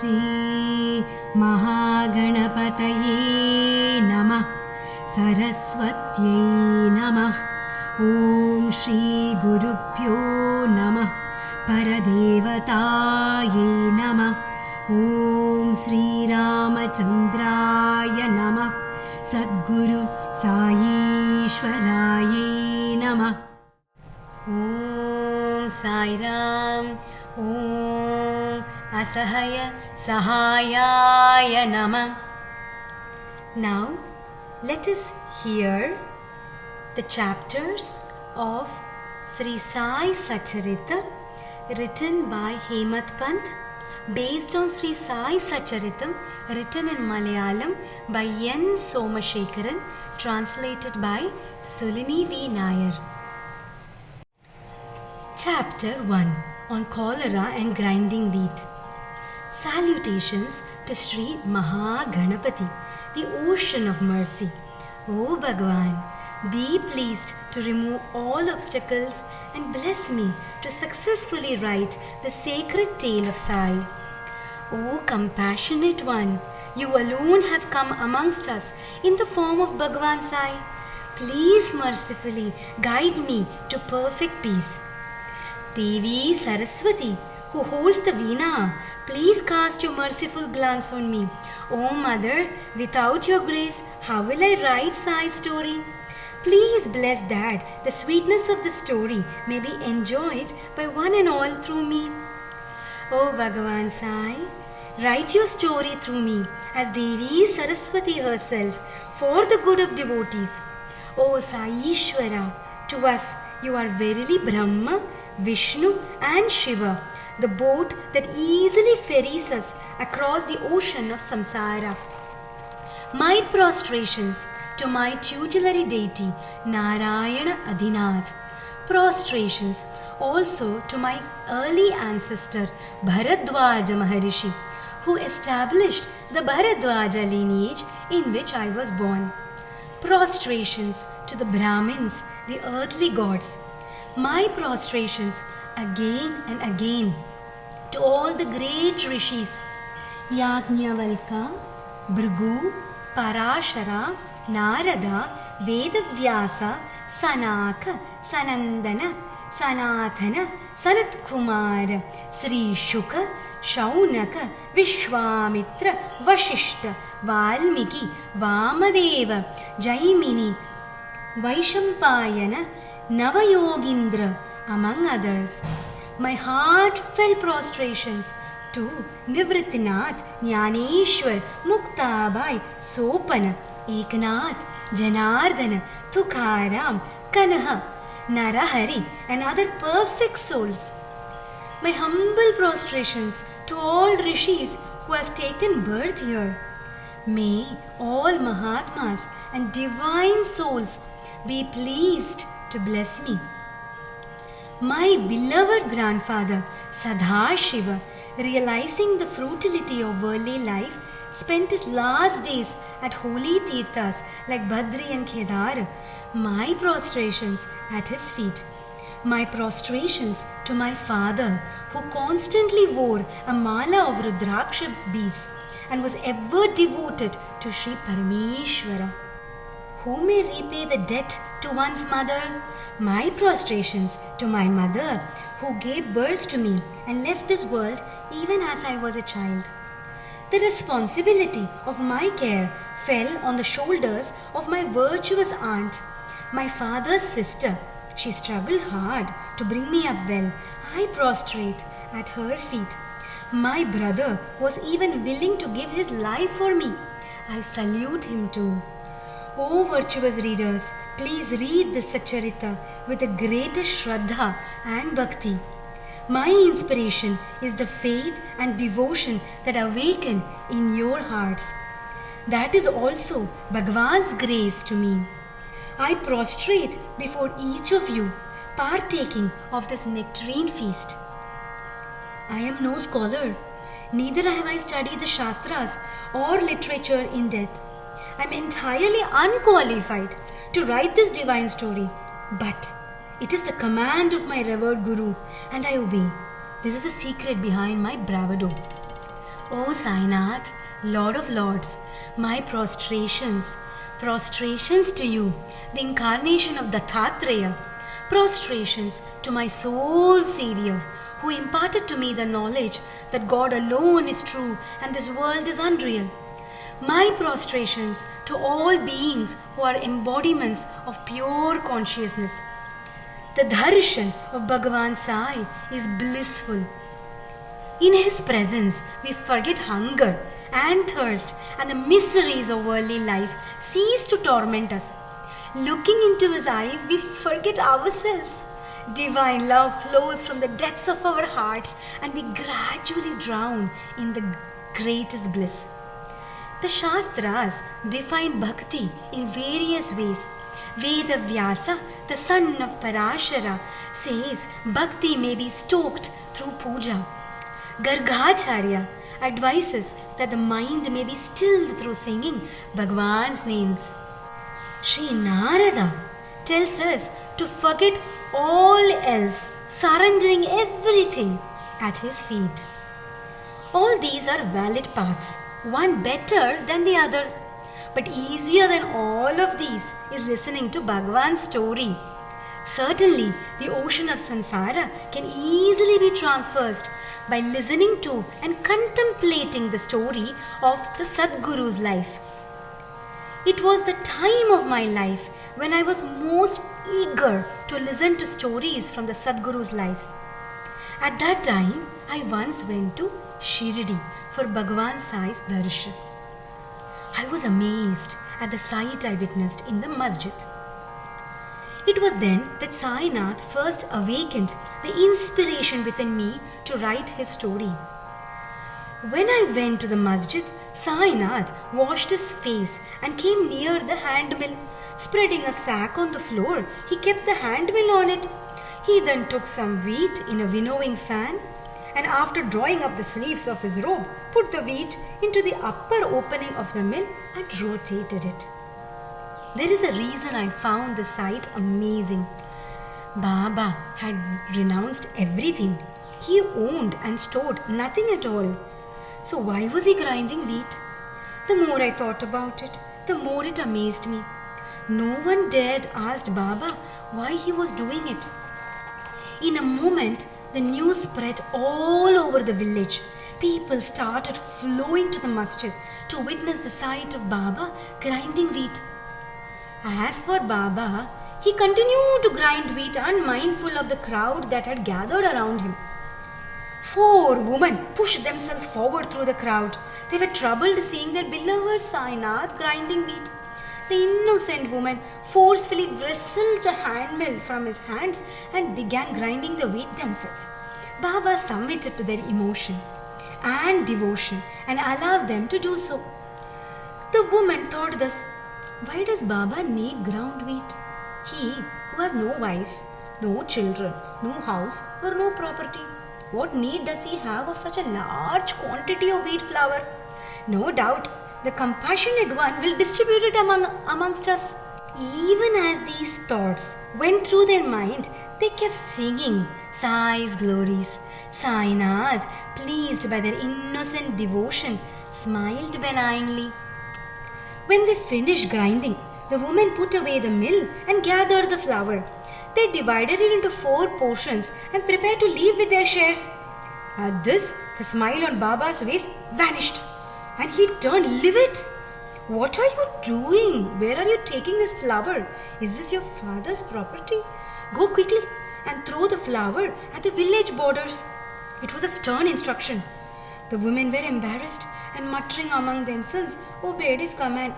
Shri Mahaganapataye Namah Saraswatyai Namah Om Shri Gurubhyo Namah Paradevataye Namah Om Sri Ramachandraya Namah Sadguru Saishwaraye Namah Om Sairam Om Asahayasahayaya Namah. Now let us hear the chapters of Sri Sai Satcharita written by Hemat Pant, based on Sri Sai Satcharitam written in Malayalam by N.Somashekaran, translated by Sulini.V.Nair. Chapter 1, on Cholera and Grinding Wheat. Salutations to Sri Mahaganapati, the ocean of mercy. O Bhagavan, be pleased to remove all obstacles and bless me to successfully write the sacred tale of Sai. O compassionate one, you alone have come amongst us in the form of Bhagavan Sai. Please mercifully guide me to perfect peace. Devi Saraswati, who holds the Veena, please cast your merciful glance on me. O Mother, without your grace, how will I write Sai's story? Please bless that the sweetness of the story may be enjoyed by one and all through me. O Bhagavan Sai, write your story through me as Devi Saraswati herself for the good of devotees. O Saishwara, to us you are verily Brahma, Vishnu and Shiva, the boat that easily ferries us across the ocean of samsara. My prostrations to my tutelary deity Narayana Adinath. Prostrations also to my early ancestor Bharadwaja Maharishi, who established the Bharadwaja lineage in which I was born. Prostrations to the Brahmins, the earthly gods. My prostrations again and again to all the great rishis Yajnavalka, Bhrigu, Parashara, Narada, Vedavyasa, Sanaka, Sanandana, Sanatana, Sanatkumara, Sri Shuka, Shaunaka, Vishwamitra, Vashishta, Valmiki, Vamadeva, Jaimini, Vaishampayana, Navayogindra, among others. My heartfelt prostrations to Nivritinath, Jnaneshwar, Muktabai, Sopana, Eknath, Janardana, Tukaram, Kanaha, Narahari and other perfect souls. My humble prostrations to all rishis who have taken birth here. May all Mahatmas and divine souls be pleased to bless me. My beloved grandfather Sadashiva, realizing the futility of worldly life, spent his last days at holy tirthas like Badri and Kedar. My prostrations at his feet. My prostrations to my father, who constantly wore a mala of Rudraksha beads and was ever devoted to Sri Parameshwara. Who may repay the debt to one's mother? My prostrations to my mother, who gave birth to me and left this world even as I was a child. The responsibility of my care fell on the shoulders of my virtuous aunt, my father's sister. She struggled hard to bring me up well. I prostrate at her feet. My brother was even willing to give his life for me. I salute him too. O virtuous readers, please read this Satcharita with the greatest Shraddha and Bhakti. My inspiration is the faith and devotion that awaken in your hearts. That is also Bhagavan's grace to me. I prostrate before each of you, partaking of this nectarine feast. I am no scholar, neither have I studied the Shastras or literature in depth. I am entirely unqualified to write this divine story, but it is the command of my revered Guru and I obey. This is a secret behind my bravado. O Sainath, Lord of Lords, my prostrations to you, the incarnation of Dattatreya, prostrations to my soul Savior, who imparted to me the knowledge that God alone is true and this world is unreal. My prostrations to all beings who are embodiments of pure consciousness. The darshan of Bhagavan Sai is blissful. In his presence, we forget hunger and thirst, and the miseries of worldly life cease to torment us. Looking into his eyes, we forget ourselves. Divine love flows from the depths of our hearts, and we gradually drown in the greatest bliss. The Shastras define bhakti in various ways. Veda Vyasa, the son of Parashara, says bhakti may be stoked through puja. Gargacharya advises that the mind may be stilled through singing Bhagavan's names. Sri Narada tells us to forget all else, surrendering everything at his feet. All these are valid paths, one better than the other. But easier than all of these is listening to Bhagavan's story. Certainly, the ocean of samsara can easily be traversed by listening to and contemplating the story of the Sadguru's life. It was the time of my life when I was most eager to listen to stories from the Sadguru's lives. At that time, I once went to Shirdi for Bhagavan Sai's darshan. I was amazed at the sight I witnessed in the masjid. It was then that Sainath first awakened the inspiration within me to write his story. When I went to the masjid, Sainath washed his face and came near the handmill. Spreading a sack on the floor, he kept the handmill on it. He then took some wheat in a winnowing fan, and after drawing up the sleeves of his robe, put the wheat into the upper opening of the mill and rotated it. There is a reason I found the sight amazing. Baba had renounced everything. He owned and stored nothing at all. So why was he grinding wheat? The more I thought about it, the more it amazed me. No one dared ask Baba why he was doing it. In a moment, the news spread all over the village. People started flowing to the masjid to witness the sight of Baba grinding wheat. As for Baba, he continued to grind wheat unmindful of the crowd that had gathered around him. 4 women pushed themselves forward through the crowd. They were troubled seeing their beloved Sainath grinding wheat. The innocent woman forcefully wrestled the handmill from his hands and began grinding the wheat themselves. Baba submitted to their emotion and devotion and allowed them to do so. The woman thought thus, why does Baba need ground wheat? He who has no wife, no children, no house or no property. What need does he have of such a large quantity of wheat flour? No doubt, the compassionate one will distribute it amongst us. Even as these thoughts went through their mind, they kept singing Sai's glories. Sainath, pleased by their innocent devotion, smiled benignly. When they finished grinding, the women put away the mill and gathered the flour. They divided it into 4 portions and prepared to leave with their shares. At this, the smile on Baba's face vanished and he turned livid. What are you doing? Where are you taking this flour? Is this your father's property? Go quickly and throw the flour at the village borders. It was a stern instruction. The women were embarrassed and muttering among themselves obeyed his command.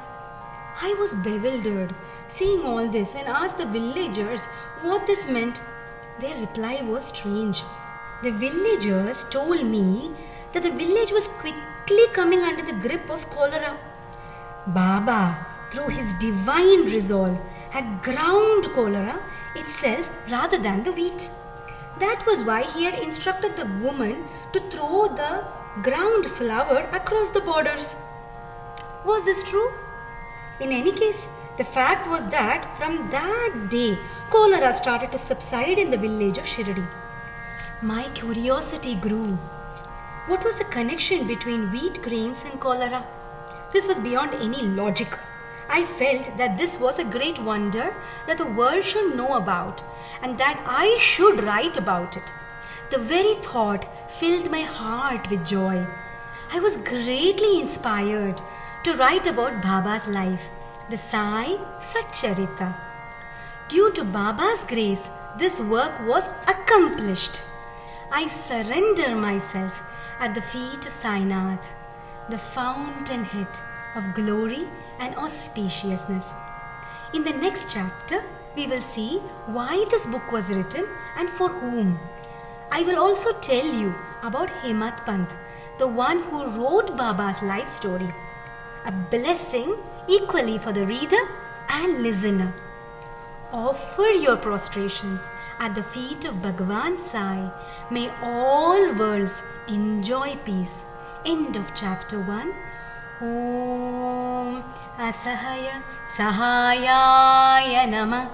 I was bewildered seeing all this and asked the villagers what this meant. Their reply was strange. The villagers told me that the village was quickly coming under the grip of cholera. Baba, through his divine resolve, had ground cholera itself rather than the wheat. That was why he had instructed the woman to throw the ground flour across the borders. Was this true? In any case, the fact was that from that day, cholera started to subside in the village of Shirdi. My curiosity grew. What was the connection between wheat grains and cholera? This was beyond any logic. I felt that this was a great wonder that the world should know about and that I should write about it. The very thought filled my heart with joy. I was greatly inspired to write about Baba's life, the Sai SATCHARITAM. Due to Baba's grace, this work was accomplished. I surrender myself at the feet of Sainath, the fountainhead of glory and auspiciousness. In the next chapter, we will see why this book was written and for whom. I will also tell you about Hemat Pant, the one who wrote Baba's life story. A blessing equally for the reader and listener. Offer your prostrations at the feet of Bhagavan Sai. May all worlds enjoy peace. End of chapter 1. Om Asahayasahayaya namah.